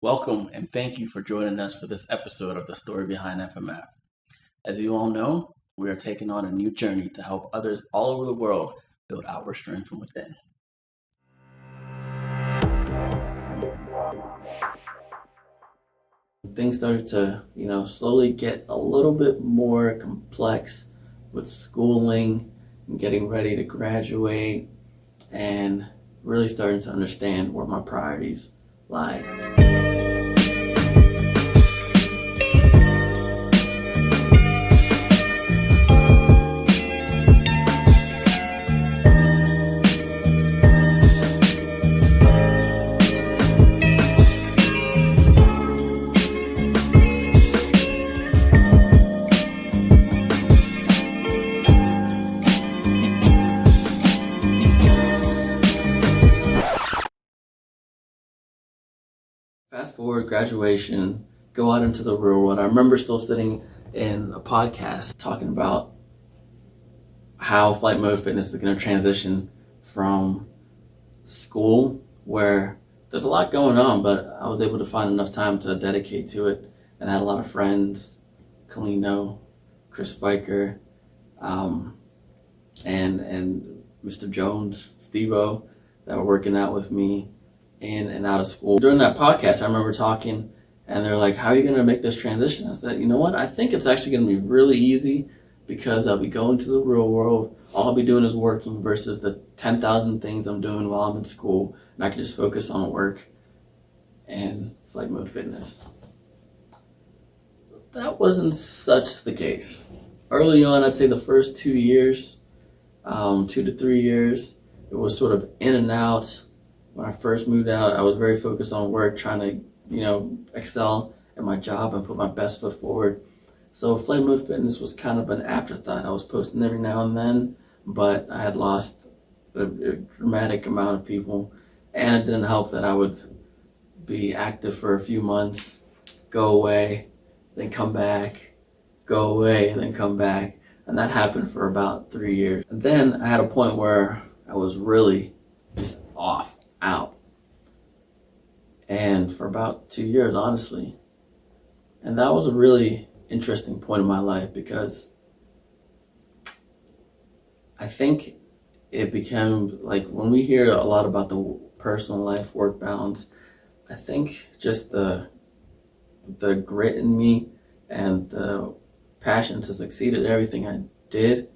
Welcome and thank you for joining us for this episode of The Story Behind FMF. As you all know, we are taking on a new journey to help others all over the world build outward strength from within. Things started to, slowly get a little bit more complex with schooling and getting ready to graduate and really starting to understand where my priorities lie. Fast forward, graduation, go out into the real world. I remember still sitting in a podcast talking about how flight mode fitness is going to transition from school, where there's a lot going on, but I was able to find enough time to dedicate to it. And I had a lot of friends, Kalino, Chris Biker, and Mr. Jones, Steve-O, that were working out with me in and out of school. During that podcast, I remember talking, and they're like, how are you going to make this transition? I said, you know what? I think it's actually going to be really easy because I'll be going to the real world. All I'll be doing is working versus the 10,000 things I'm doing while I'm in school, and I can just focus on work and flight mode fitness. That wasn't such the case. Early on, I'd say the first 2 years, 2 to 3 years, it was sort of in and out. When I first moved out, I was very focused on work, trying to, excel at my job and put my best foot forward. So flight mode fitness was kind of an afterthought. I was posting every now and then, but I had lost a dramatic amount of people, and it didn't help that I would be active for a few months, go away, then come back, go away, and then come back. And that happened for about 3 years. And then I had a point where I was really just out. And for about 2 years, honestly. And that was a really interesting point in my life because I think it became like when we hear a lot about the personal life work balance, I think just the grit in me and the passion to succeed at everything I did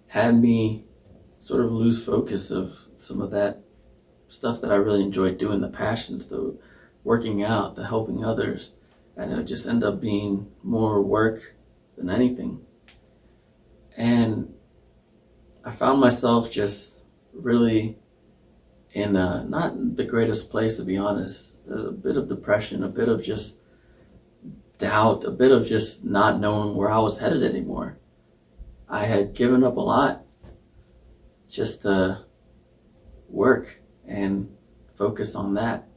had me sort of lose focus of some of that stuff that I really enjoyed doing, the passions, the working out, the helping others, and it would just end up being more work than anything. And I found myself just really in not the greatest place, to be honest. A bit of depression, a bit of just doubt, a bit of just not knowing where I was headed anymore. I had given up a lot just to work and focus on that.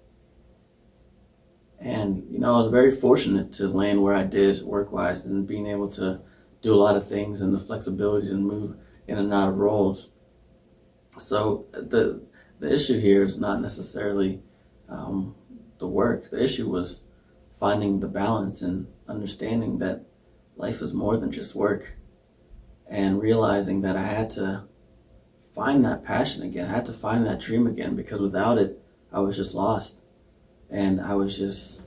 And, I was very fortunate to land where I did work-wise and being able to do a lot of things and the flexibility to move in and out of roles. So the issue here is not necessarily the work. The issue was finding the balance and understanding that life is more than just work, and realizing that I had to find that passion again. I had to find that dream again, because without it, I was just lost. And I was just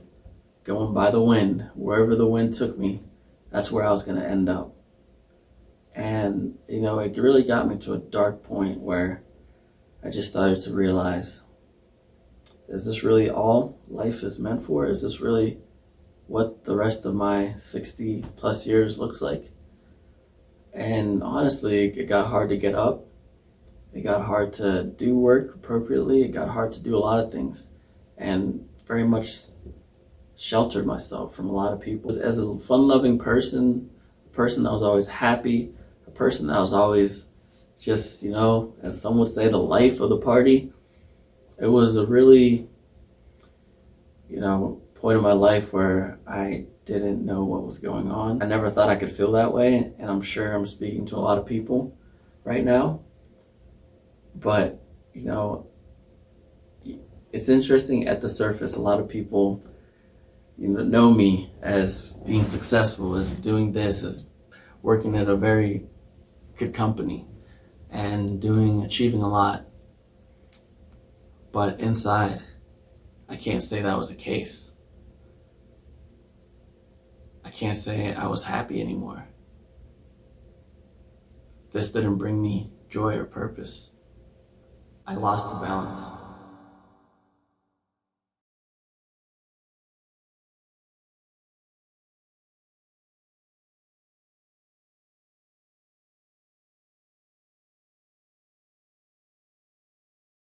going by the wind. Wherever the wind took me, that's where I was going to end up. And, it really got me to a dark point where I just started to realize, is this really all life is meant for? Is this really what the rest of my 60 plus years looks like? And honestly, it got hard to get up. It got hard to do work appropriately. It got hard to do a lot of things, and very much sheltered myself from a lot of people. As a fun-loving person, a person that was always happy, a person that was always just, as some would say, the life of the party, it was a really, point in my life where I didn't know what was going on. I never thought I could feel that way, and I'm sure I'm speaking to a lot of people right now. But, it's interesting at the surface. A lot of people know me as being successful, as doing this, as working at a very good company and achieving a lot. But inside, I can't say that was the case. I can't say I was happy anymore. This didn't bring me joy or purpose. I lost the balance.